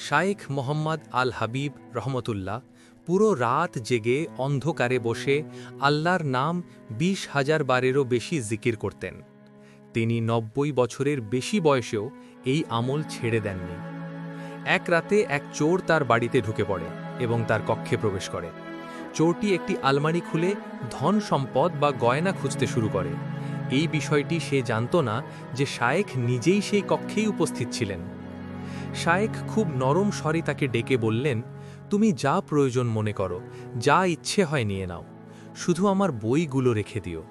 শাইখ মোহাম্মদ আল হাবিব রহমতুল্লাহ পুরো রাত জেগে অন্ধকারে বসে আল্লাহর নাম ২০,০০০ বারেরও বেশি জিকির করতেন। তিনি ৯০ বছরের বেশি বয়সেও এই আমল ছেড়ে দেননি। এক রাতে এক চোর তার বাড়িতে ঢুকে পড়ে এবং তার কক্ষে প্রবেশ করে। চোরটি একটি আলমারি খুলে ধন সম্পদ বা গয়না খুঁজতে শুরু করে। এই বিষয়টি সে জানত না যে শায়েখ নিজেই সেই কক্ষেই উপস্থিত ছিলেন। শায়েখ খুব নরম স্বরে তাকে ডেকে বললেন, তুমি যা প্রয়োজন মনে করো, যা ইচ্ছে হয় নিয়ে নাও, শুধু আমার বইগুলো রেখে দিও।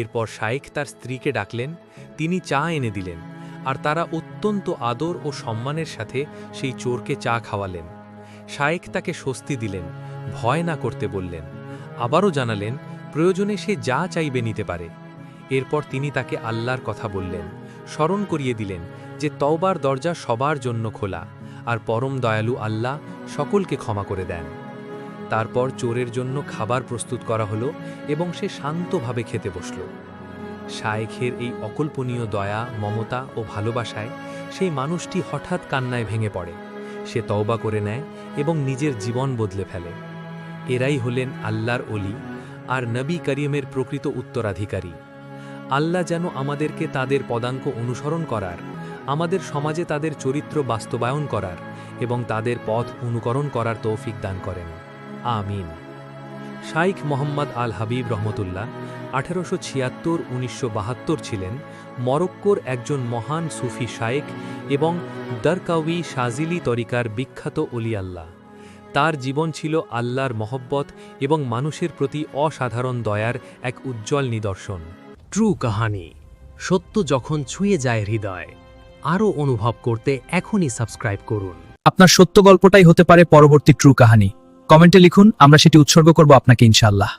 এরপর শায়েখ তার স্ত্রীকে ডাকলেন, তিনি চা এনে দিলেন, আর তারা অত্যন্ত আদর ও সম্মানের সাথে সেই চোরকে চা খাওয়ালেন। শায়েখ তাকে স্বস্তি দিলেন, ভয় না করতে বললেন, আবারও জানালেন প্রয়োজনে সে যা চাইবে নিতে পারে। এরপর তিনি তাকে আল্লাহর কথা বললেন, স্মরণ করিয়ে দিলেন যে তওবার দরজা সবার জন্য খোলা, আর পরম দয়ালু আল্লাহ সকলকে ক্ষমা করে দেন। তারপর চোরের জন্য খাবার প্রস্তুত করা হলো এবং সে শান্তভাবে খেতে বসল। শায়েখের এই অকল্পনীয় দয়া, মমতা ও ভালোবাসায় সেই মানুষটি হঠাৎ কান্নায় ভেঙে পড়ে। সে তওবা করে নেয় এবং নিজের জীবন বদলে ফেলে। এরাই হলেন আল্লাহর ওলি আর নবী করিমের প্রকৃত উত্তরাধিকারী। আল্লাহ যেন আমাদেরকে তাদের পদাঙ্ক অনুসরণ করার, আমাদের সমাজে তাদের চরিত্র বাস্তবায়ন করার এবং তাদের পথ অনুকরণ করার তৌফিক দান করেন। আমিন। শাইখ মোহাম্মদ আল হাবিব রহমতুল্লাহ ১৮৭৬-১৯৭২ ছিলেন মরক্কোর একজন মহান সুফি শায়েখ এবং দরকাউই শাজিলি তরিকার বিখ্যাত ওলি আল্লাহ। তার জীবন ছিল আল্লাহর মহব্বত এবং মানুষের প্রতি অসাধারণ দয়ার এক উজ্জ্বল নিদর্শন। ট্রু কাহানি, সত্য যখন ছুঁয়ে যায় হৃদয়। আরও অনুভব করতে এখনই সাবস্ক্রাইব করুন। আপনার সত্য গল্পটাই হতে পারে পরবর্তী ট্রু কাহানি। কমেন্টে লিখুন, আমরা সেটি উৎসর্গ করব আপনাকে ইনশাআল্লাহ।